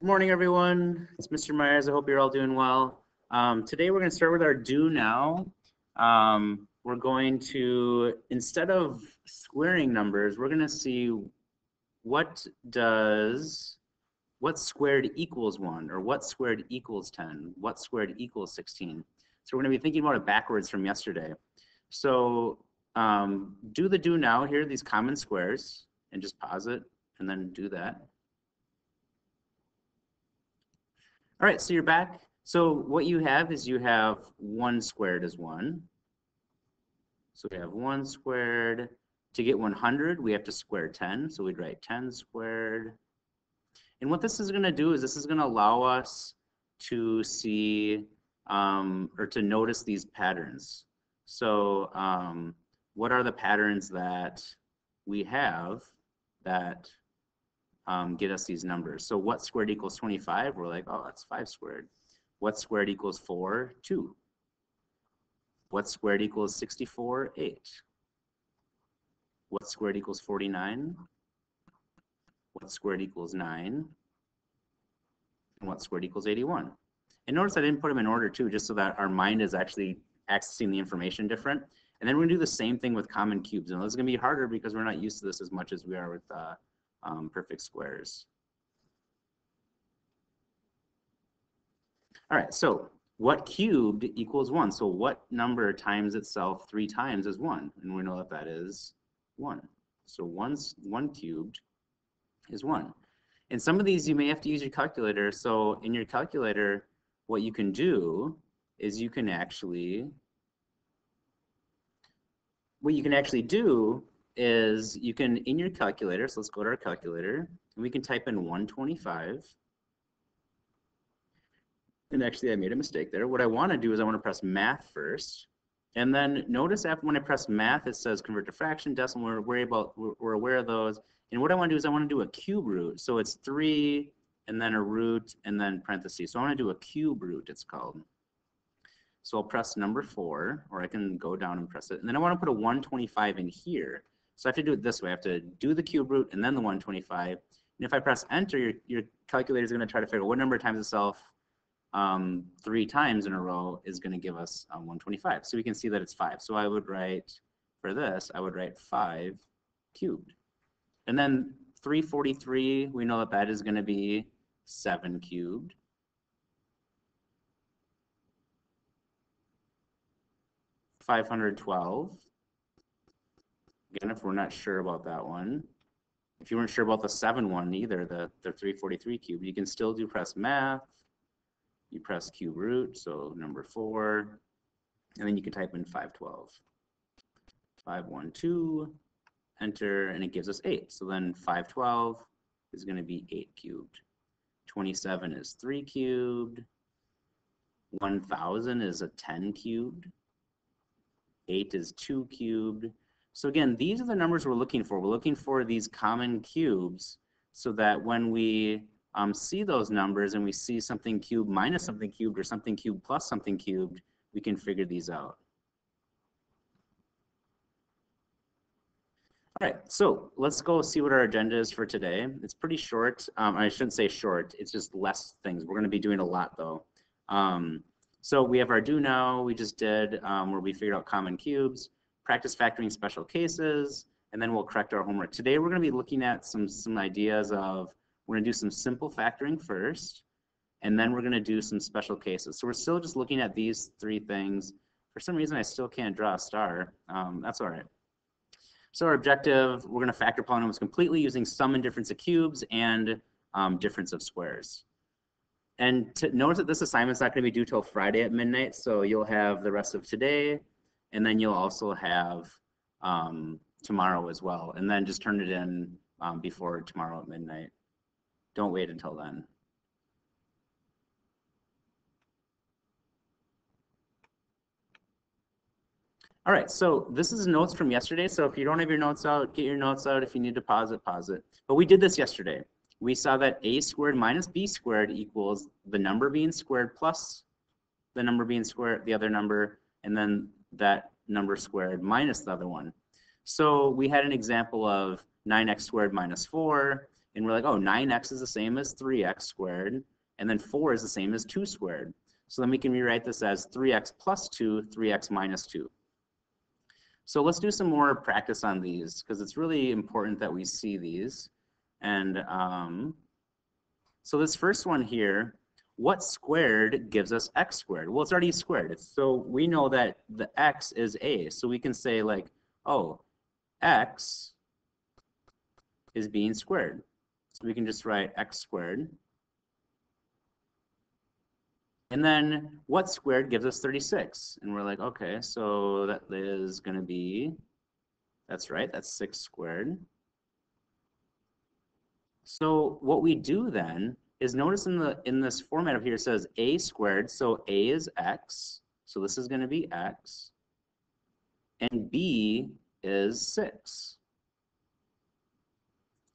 Good morning, everyone. It's Mr. Myers. I hope you're all doing well. Today we're going to start with our do now. We're going to, instead of squaring numbers, we're going to see what squared equals 1, or what squared equals 10, what squared equals 16. So we're going to be thinking about it backwards from yesterday. So do the do now here, these common squares, and just pause it, and then do that. All right, so you're back. So what you have is you have 1 squared is 1. So we have 1 squared. To get 100, we have to square 10. So we'd write 10 squared. And what this is going to do is this is going to allow us to see or to notice these patterns. So what are the patterns that we have that get us these numbers? So what squared equals 25? We're like, oh, that's 5 squared. What squared equals 4? 2. What squared equals 64? 8. What squared equals 49? What squared equals 9? And what squared equals 81? And notice I didn't put them in order too, just so that our mind is actually accessing the information different. And then we're going to do the same thing with common cubes. And this is going to be harder because we're not used to this as much as we are with perfect squares. All right, so what cubed equals 1? So what number times itself 3 times is 1? And we know that that is 1. So 1 cubed is 1. And some of these you may have to use your calculator. So in your calculator, what you can do is you can actually, in your calculator, so let's go to our calculator, and we can type in 125. And actually I made a mistake there. What I want to do is I want to press math first. And then notice after when I press math, it says convert to fraction, decimal, we're aware of those. And what I want to do is I want to do a cube root. So it's 3 and then a root and then parentheses. So I want to do a cube root, it's called. So I'll press number 4, or I can go down and press it. And then I want to put a 125 in here. So I have to do it this way. I have to do the cube root and then the 125. And if I press enter, your calculator is going to try to figure out what number times itself 3 times in a row is going to give us 125. So we can see that it's 5. So I would write, for this, I would write 5 cubed. And then 343, we know that that is going to be 7 cubed. 512. Again, if we're not sure about that one. If you weren't sure about the 7 one either, the 343 cubed, you can still do press math. You press cube root, so number 4, and then you can type in 512. 512, enter, and it gives us 8. So then 512 is going to be 8 cubed. 27 is 3 cubed. 1000 is a 10 cubed. 8 is 2 cubed. So again, these are the numbers we're looking for. We're looking for these common cubes so that when we see those numbers and we see something cubed minus something cubed or something cubed plus something cubed, we can figure these out. All right, so let's go see what our agenda is for today. It's pretty short. I shouldn't say short, it's just less things. We're going to be doing a lot though. So we have our do now, we just did, where we figured out common cubes, practice factoring special cases, and then we'll correct our homework. Today we're going to be looking at some ideas of, we're going to do some simple factoring first, and then we're going to do some special cases. So we're still just looking at these 3 things. For some reason, I still can't draw a star. That's all right. So our objective, we're going to factor polynomials completely using sum and difference of cubes and difference of squares. And notice that this assignment's not going to be due till Friday at midnight, so you'll have the rest of today, and then you'll also have tomorrow as well, and then just turn it in before tomorrow at midnight. Don't wait until then. All right, so this is notes from yesterday. So if you don't have your notes out, get your notes out. If you need to pause it, pause it. But we did this yesterday. We saw that a squared minus b squared equals the number being squared plus the number being squared, the other number, and then that number squared minus the other one. So we had an example of 9x squared minus 4. And we're like, oh, 9x is the same as 3x squared, and then 4 is the same as 2 squared. So then we can rewrite this as 3x plus 2, 3x minus 2. So let's do some more practice on these, because it's really important that we see these. And so this first one here, what squared gives us x squared? Well, it's already squared. So we know that the x is a. So we can say like, oh, x is being squared. So we can just write x squared. And then what squared gives us 36? And we're like, okay, so that is going to be, that's right, that's 6 squared. So what we do then is notice in this format up here it says a squared, so a is x, so this is going to be x, and b is 6.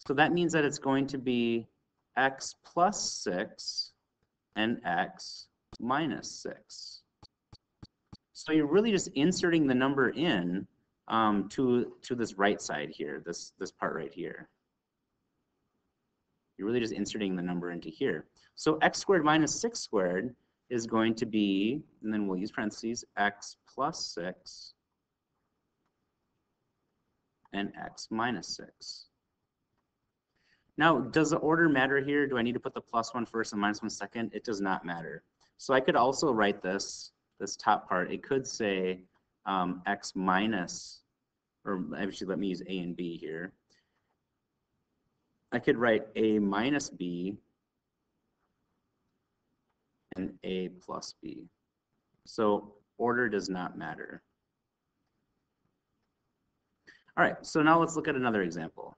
So that means that it's going to be x plus 6 and x minus 6. So you're really just inserting the number in to this right side here, this part right here. You're really just inserting the number into here. So x squared minus 6 squared is going to be, and then we'll use parentheses, x plus 6 and x minus 6. Now, does the order matter here? Do I need to put the plus 1 first and minus 1 second? It does not matter. So I could also write this top part. It could say x minus, or actually let me use a and b here. I could write a minus b and a plus b. So order does not matter. All right, so now let's look at another example.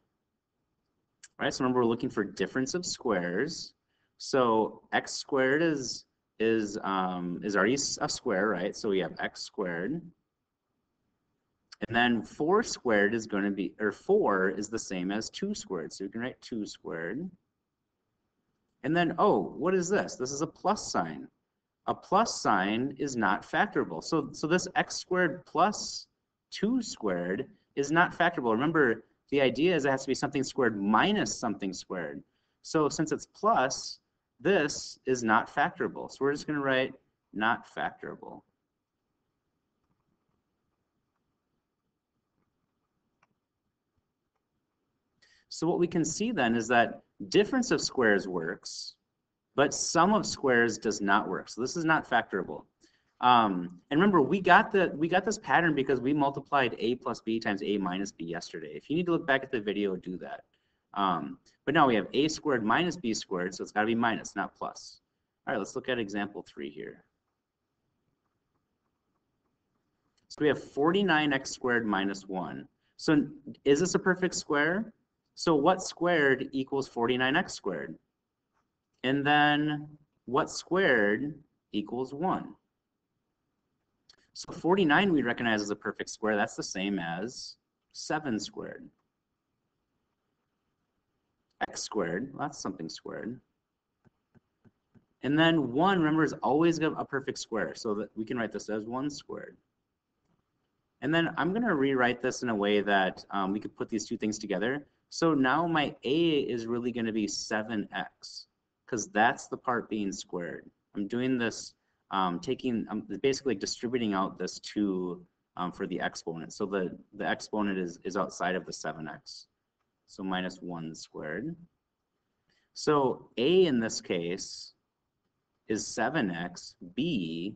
All right, so remember we're looking for difference of squares. So x squared is already a square, right? So we have x squared. And then 4 squared is going to be, or 4 is the same as 2 squared. So you can write 2 squared. And then, oh, what is this? This is a plus sign. A plus sign is not factorable. So this x squared plus 2 squared is not factorable. Remember, the idea is it has to be something squared minus something squared. So since it's plus, this is not factorable. So we're just going to write not factorable. So what we can see then is that difference of squares works, but sum of squares does not work. So this is not factorable. And remember, we got this pattern because we multiplied a plus b times a minus b yesterday. If you need to look back at the video, do that. But now we have a squared minus b squared, so it's got to be minus, not plus. All right, let's look at example 3 here. So we have 49x squared minus 1. So is this a perfect square? So what squared equals 49x squared? And then what squared equals 1? So 49 we recognize as a perfect square. That's the same as 7 squared. X squared, well, that's something squared. And then 1, remember, is always a perfect square. So that we can write this as 1 squared. And then I'm going to rewrite this in a way that we could put these two things together. So now my a is really going to be 7x, because that's the part being squared. I'm doing this, basically distributing out this 2 for the exponent. So the exponent is outside of the 7x. So minus 1 squared. So a in this case is 7x, b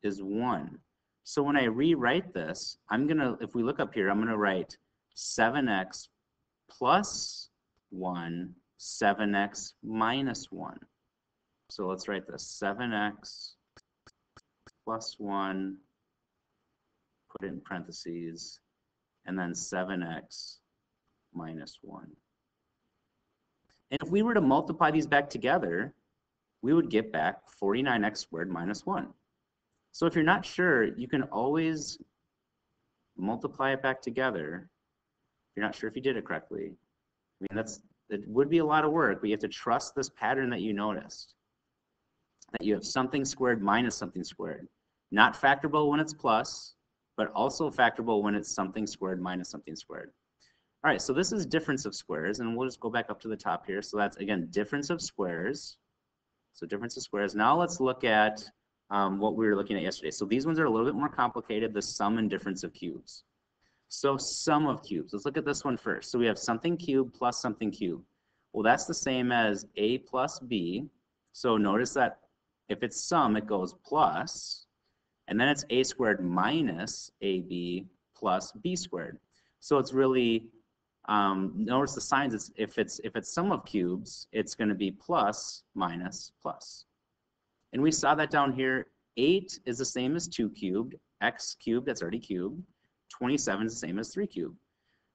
is 1. So when I rewrite this, if we look up here, I'm gonna write 7x plus 1, 7x minus 1. So let's write this, 7x plus 1, put it in parentheses, and then 7x minus 1. And if we were to multiply these back together, we would get back 49x squared minus 1. So if you're not sure, you can always multiply it back together. If you're not sure if you did it correctly. I mean, it would be a lot of work, but you have to trust this pattern that you noticed. That you have something squared minus something squared. Not factorable when it's plus, but also factorable when it's something squared minus something squared. All right, so this is difference of squares, and we'll just go back up to the top here. So that's, again, difference of squares. So difference of squares. Now let's look at what we were looking at yesterday. So these ones are a little bit more complicated, the sum and difference of cubes. So sum of cubes. Let's look at this one first. So we have something cubed plus something cubed. Well, that's the same as a plus b. So notice that if it's sum, it goes plus, and then it's a squared minus ab plus b squared. So it's really, notice the signs. If it's sum of cubes, it's going to be plus, minus, plus. And we saw that down here. 8 is the same as 2 cubed. X cubed, that's already cubed. 27 is the same as 3 cubed.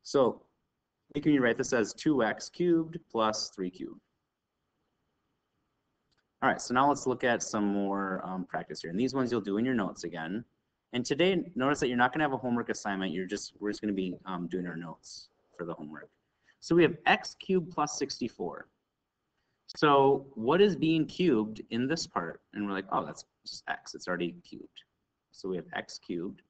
So we can write this as 2x cubed plus 3 cubed. All right, so now let's look at some more practice here. And these ones you'll do in your notes again. And today, notice that you're not going to have a homework assignment. We're just going to be doing our notes for the homework. So we have x cubed plus 64. So what is being cubed in this part? And we're like, oh, that's just x. It's already cubed. So we have x cubed.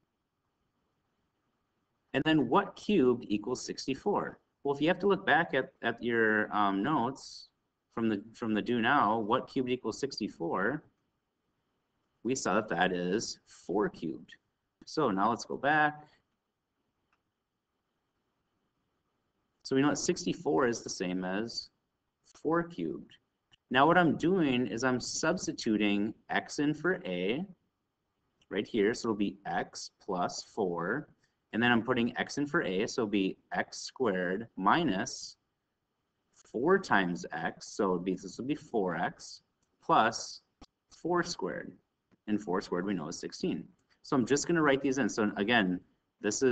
And then what cubed equals 64? Well, if you have to look back at your notes from the do now, what cubed equals 64? We saw that that is 4 cubed. So now let's go back. So we know that 64 is the same as 4 cubed. Now what I'm doing is I'm substituting x in for a right here. So it'll be x plus 4. And then I'm putting x in for a. So it'll be x squared minus 4 times x. So this will be 4x plus 4 squared. And 4 squared we know is 16. So I'm just going to write these in. So again, this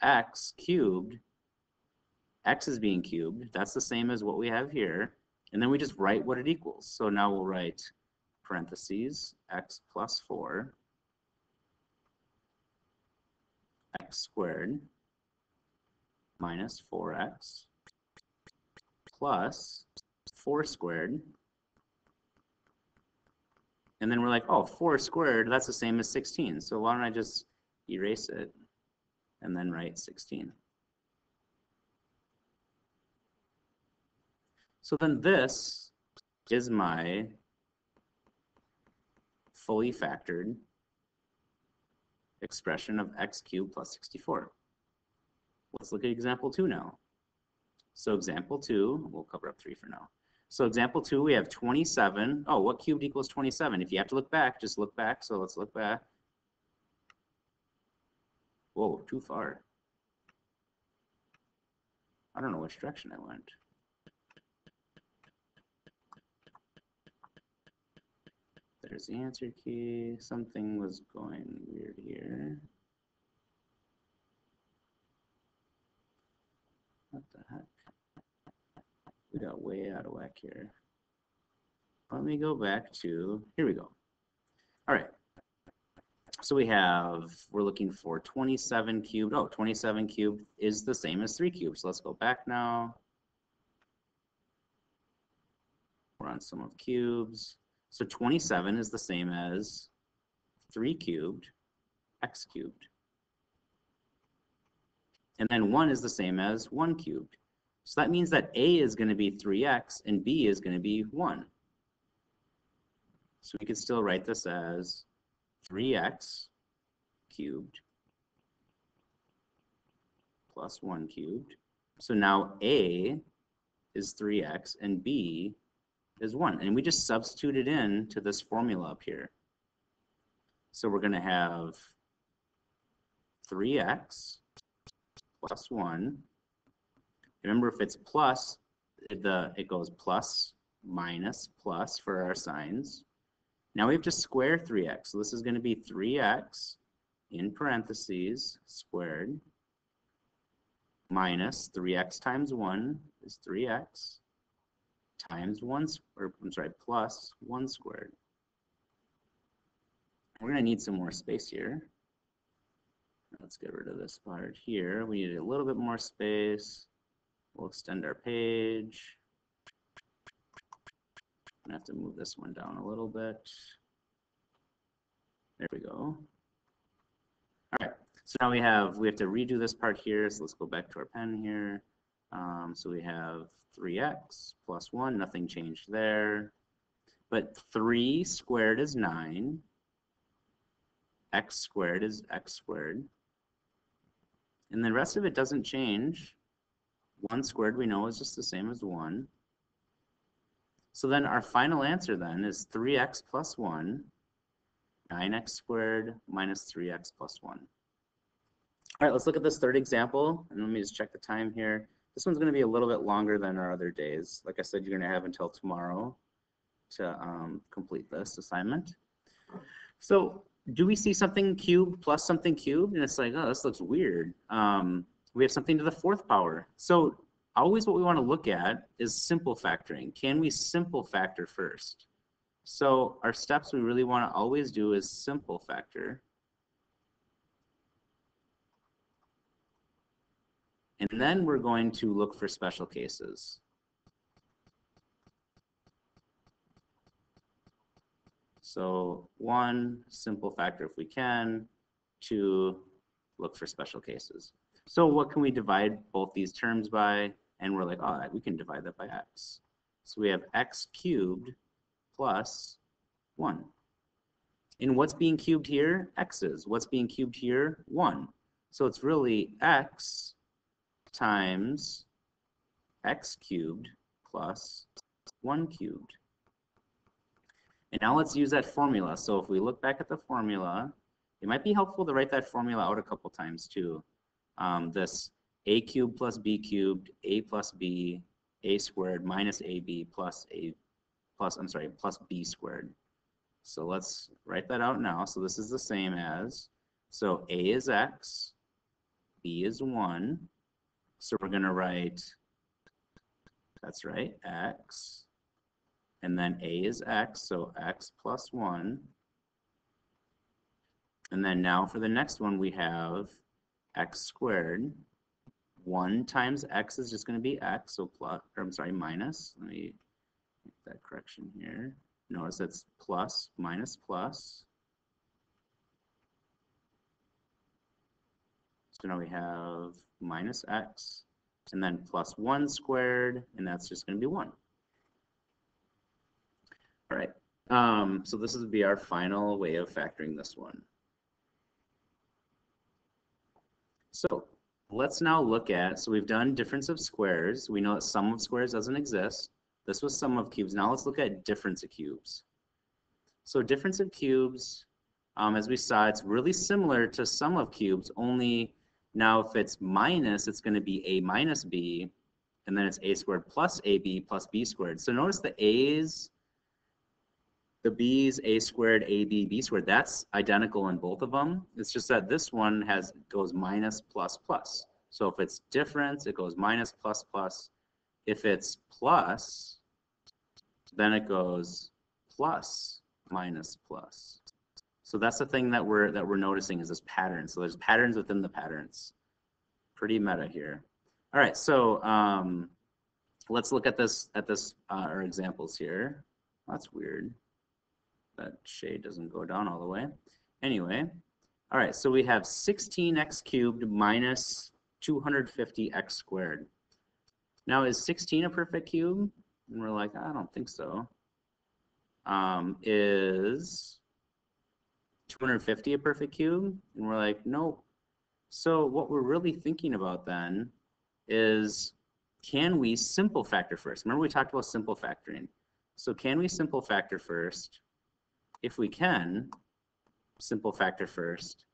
x cubed. X is being cubed. That's the same as what we have here. And then we just write what it equals. So now we'll write parentheses x plus 4 x squared minus 4x plus 4 squared. And then we're like, oh, 4 squared, that's the same as 16. So why don't I just erase it and then write 16. So then this is my fully factored expression of x cubed plus 64. Let's look at example 2 now. So example 2, we'll cover up 3 for now. So example 2, we have 27. Oh, what cubed equals 27? If you have to look back, just look back. So let's look back. Whoa, too far. I don't know which direction I went. There's the answer key. Something was going weird here. What the heck? We got way out of whack here. Let me go back to, here we go. All right. So we're looking for 27 cubed. Oh, 27 cubed is the same as 3 cubed. So let's go back now. We're on sum of cubes. So 27 is the same as 3 cubed, x cubed. And then 1 is the same as 1 cubed. So that means that a is going to be 3x and b is going to be 1. So we could still write this as 3x cubed plus 1 cubed. So now a is 3x and b is 1. And we just substituted in to this formula up here. So we're going to have 3x plus 1. Remember, if it's plus, it goes plus, minus, plus for our signs. Now we have to square 3x. So this is going to be 3x in parentheses squared minus 3x times 1 is 3x times 1, or I'm sorry, plus 1 squared. We're going to need some more space here. Let's get rid of this part here. We need a little bit more space. We'll extend our page. I'm going to have to move this one down a little bit. There we go. All right, So now we have to redo this part here. So let's go back to our pen here. So we have 3x plus 1, nothing changed there. But 3 squared is 9. X squared is x squared. And the rest of it doesn't change. 1 squared we know is just the same as 1. So then our final answer then is 3x plus 1, 9x squared minus 3x plus 1. All right, let's look at this third example, and let me just check the time here. This one's going to be a little bit longer than our other days. Like I said, you're going to have until tomorrow to complete this assignment. So do we see something cubed plus something cubed? And it's like, oh, this looks weird. We have something to the 4th power. So always what we want to look at is simple factoring. Can we simple factor first? So our steps we really want to always do is simple factor. And then we're going to look for special cases. So 1, simple factor if we can. 2, look for special cases. So what can we divide both these terms by? And we're like, oh, we can divide that by x. So we have x cubed plus 1. And what's being cubed here? X's. What's being cubed here? 1. So it's really x times x cubed plus 1 cubed. And now let's use that formula. So if we look back at the formula, it might be helpful to write that formula out a couple times too. This a cubed plus b cubed, a plus b, a squared minus ab plus plus b squared. So let's write that out now. So this is the same as, so a is x, b is 1. So we're going to write, that's right, x, and then a is x, so x plus 1. And then now for the next one, we have x squared. 1 times x is just going to be x, so plus, or I'm sorry, minus. Let me make that correction here. Notice that's plus, minus, plus. So now we have minus x, and then plus 1 squared, and that's just going to be 1. All right, so this would be our final way of factoring this one. So let's now look at, so we've done difference of squares. We know that sum of squares doesn't exist. This was sum of cubes. Now let's look at difference of cubes. So difference of cubes, as we saw, it's really similar to sum of cubes, only now if it's minus, it's going to be a minus b, and then it's a squared plus ab plus b squared. So notice the a's, the b's, a squared, ab, b squared, that's identical in both of them. It's just that this one goes minus plus plus. So if it's difference, it goes minus plus plus. If it's plus, then it goes plus minus plus. So that's the thing that we're noticing is this pattern. So there's patterns within the patterns. Pretty meta here. All right, so let's look at our examples here. That's weird. That shade doesn't go down all the way. Anyway, all right, so we have 16x cubed minus 250x squared. Now, is 16 a perfect cube? And we're like, I don't think so. Is 250 a perfect cube? And we're like, nope. So what we're really thinking about then is, can we simple factor first? Remember we talked about simple factoring. So can we simple factor first? If we can simple factor first,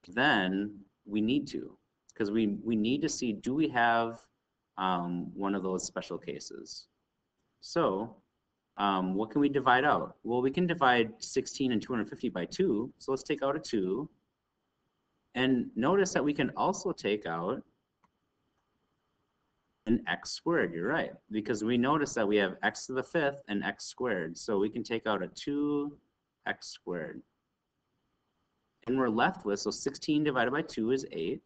then we need to, because we need to see, do we have one of those special cases? So what can we divide out? Well, we can divide 16 and 250 by 2. So let's take out a 2. And notice that we can also take out an x squared. You're right, because we notice that we have x to the 5th and x squared. So we can take out a 2x squared. And we're left with, so 16 divided by 2 is 8.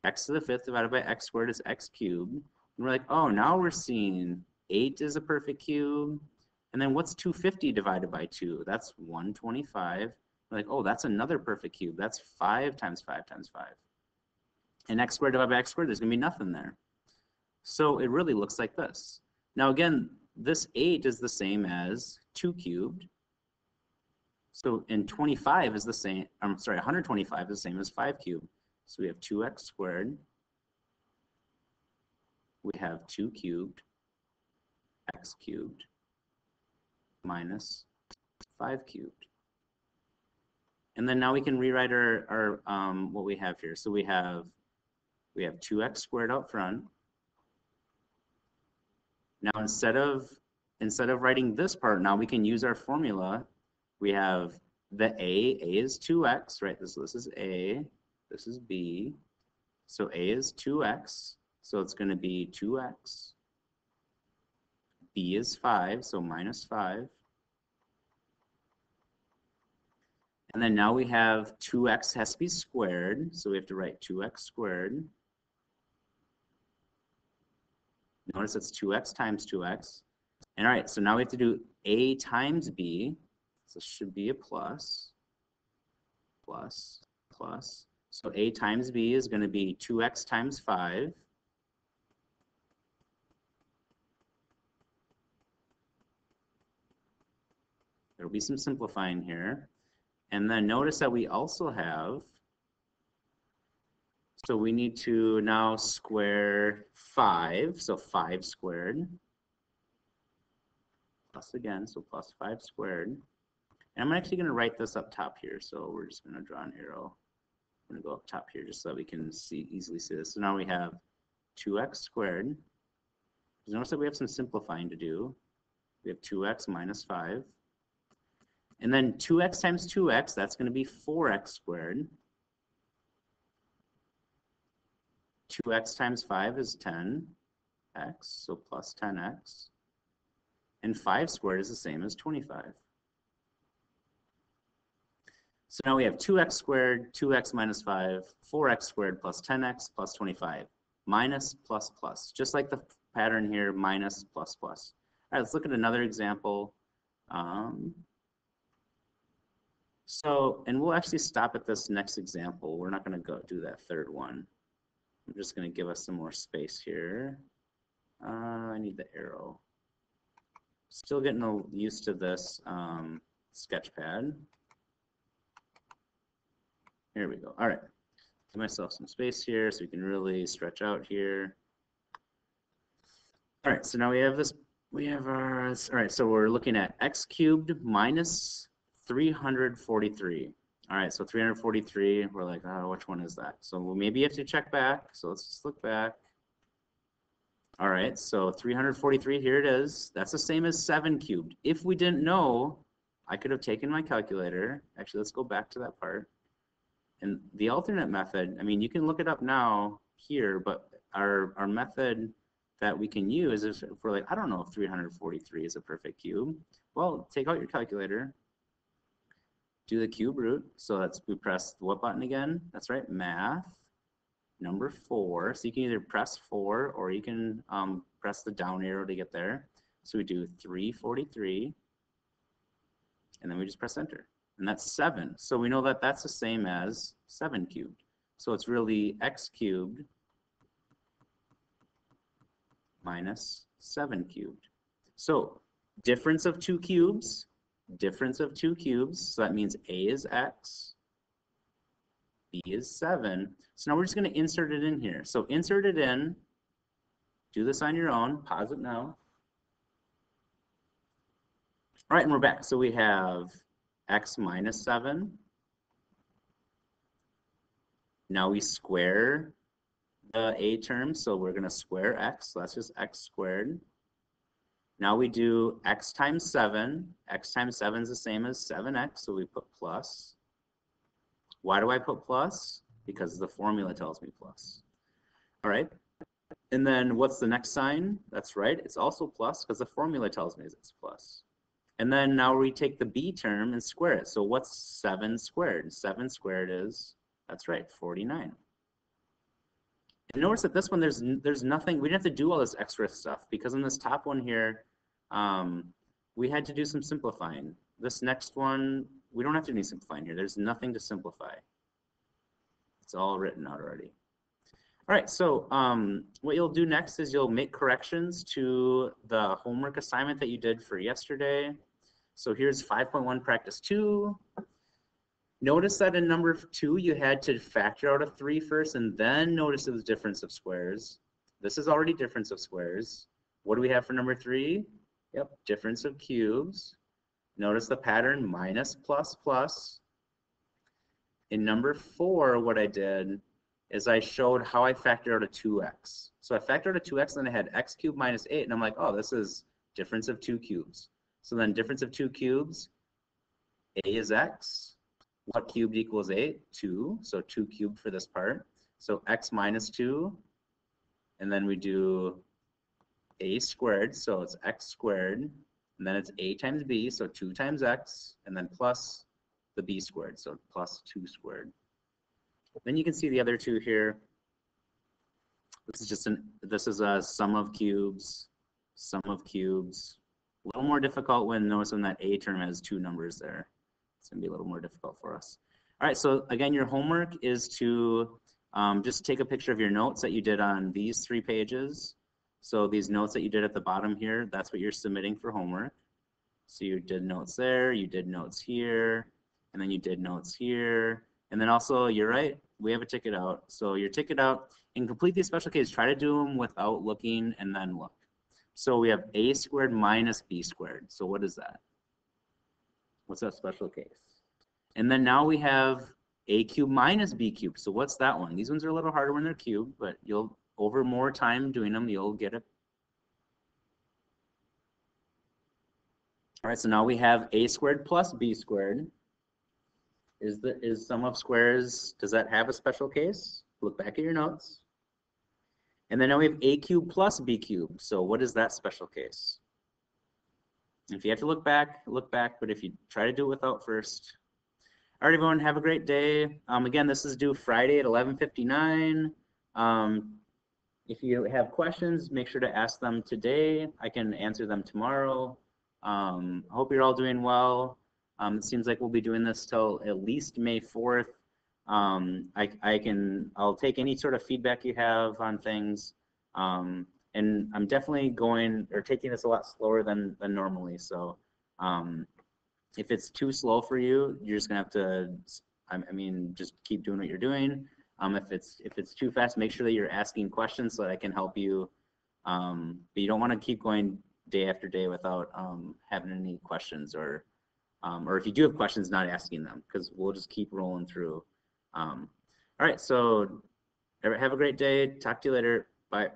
X to the 5th divided by x squared is x cubed. And we're like, oh, now we're seeing 8 is a perfect cube. And then what's 250 divided by 2? That's 125. We're like, oh, that's another perfect cube. That's 5 times 5 times 5. And x squared divided by x squared, there's going to be nothing there. So it really looks like this. Now again, this 8 is the same as 2 cubed. So, and 25 is the same, I'm sorry, 125 is the same as 5 cubed. So we have 2x squared. We have 2 cubed, x cubed, minus 5 cubed. And then now we can rewrite our what we have here. So we have 2x squared out front. Now instead of writing this part, now we can use our formula. We have the A is 2x, right? This is A, this is B. So A is 2x, so it's going to be 2x. B is 5, so minus 5. And then now we have 2x has to be squared, so we have to write 2x squared. Notice it's 2x times 2x. And all right, so now we have to do A times B. So it should be a plus, plus, plus. So A times B is going to be 2x times 5. There will be some simplifying here. And then notice that we also have, so we need to now square 5, so 5 squared. Plus again, so plus 5 squared. And I'm actually going to write this up top here, so we're just going to draw an arrow. I'm going to go up top here just so that we can easily see this. So now we have 2x squared. Notice that we have some simplifying to do. We have 2x minus 5. And then 2x times 2x, that's going to be 4x squared. 2x times 5 is 10x, so plus 10x. And 5 squared is the same as 25. So now we have 2x squared, 2x minus 5, 4x squared plus 10x plus 25, minus plus plus. Just like the pattern here, minus plus plus. All right, let's look at another example. And we'll actually stop at this next example. We're not going to go do that third one. I'm just going to give us some more space here. I need the arrow. Still getting used to this sketchpad. Here we go. All right. Give myself some space here so we can really stretch out here. All right. So now we have this. We have our. All right. So we're looking at x cubed minus 343. All right. So 343. We're like, oh, which one is that? So we'll maybe have to check back. So let's just look back. All right. So 343. Here it is. That's the same as 7 cubed. If we didn't know, I could have taken my calculator. Actually, let's go back to that part. And the alternate method, I mean, you can look it up now here, but our method that we can use is if we're like, I don't know if 343 is a perfect cube. Well, take out your calculator, do the cube root. So that's, we press what button again? That's right, math, number 4. So you can either press 4 or you can press the down arrow to get there. So we do 343, and then we just press enter. And that's 7. So we know that that's the same as 7 cubed. So it's really x cubed minus 7 cubed. So difference of 2 cubes, difference of 2 cubes. So that means A is x, B is 7. So now we're just going to insert it in here. So insert it in. Do this on your own. Pause it now. All right, and we're back. So we have x minus 7. Now we square the a term, so we're going to square x, so that's just x squared. Now we do x times 7. X times 7 is the same as 7x, so we put plus. Why do I put plus? Because the formula tells me plus. All right, and then what's the next sign? That's right, it's also plus because the formula tells me it's plus. And then now we take the b term and square it. So what's 7 squared? 7 squared is, that's right, 49. And notice that this one, there's nothing, we didn't have to do all this extra stuff because in this top one here, we had to do some simplifying. This next one, we don't have to do any simplifying here. There's nothing to simplify. It's all written out already. All right, so what you'll do next is you'll make corrections to the homework assignment that you did for yesterday. So here's 5.1 practice 2. Notice that in number 2, you had to factor out a 3 first, and then notice it was difference of squares. This is already difference of squares. What do we have for number 3? Yep, difference of cubes. Notice the pattern minus plus plus. In number 4, what I did is I showed how I factored out a 2x. So I factored out a 2x, and then I had x cubed minus 8, and I'm like, oh, this is difference of 2 cubes. So then difference of 2 cubes, a is x. What cubed equals 8? 2. So 2 cubed for this part. So x minus 2. And then we do a squared. So it's x squared. And then it's a times b. So 2 times x. And then plus the b squared. So plus 2 squared. Then you can see the other two here. This is a sum of cubes. Sum of cubes. A little more difficult when noticing that a term has 2 numbers there. It's going to be a little more difficult for us. All right, so again, your homework is to just take a picture of your notes that you did on these 3 pages. So these notes that you did at the bottom here, that's what you're submitting for homework. So you did notes there, you did notes here, and then you did notes here. And then also, you're right, we have a ticket out. So your ticket out, and complete these special cases, try to do them without looking and then look. So we have a squared minus b squared. So what is that? What's that special case? And then now we have a cubed minus b cubed. So what's that one? These ones are a little harder when they're cubed, but you'll, over more time doing them, you'll get it. All right, so now we have a squared plus b squared. Is sum of squares, does that have a special case? Look back at your notes. And then now we have a cubed plus b cubed. So what is that special case? If you have to look back, but if you try to do it without first. All right, everyone, have a great day. Again, this is due Friday at 11:59. If you have questions, make sure to ask them today. I can answer them tomorrow. I hope you're all doing well. It seems like we'll be doing this till at least May 4th. I'll take any sort of feedback you have on things. And I'm definitely taking this a lot slower than normally. So if it's too slow for you, you're just gonna have to, just keep doing what you're doing. If it's too fast, make sure that you're asking questions so that I can help you. But you don't want to keep going day after day without having any questions, or if you do have questions, not asking them, because we'll just keep rolling through. All right, so have a great day. Talk to you later. Bye.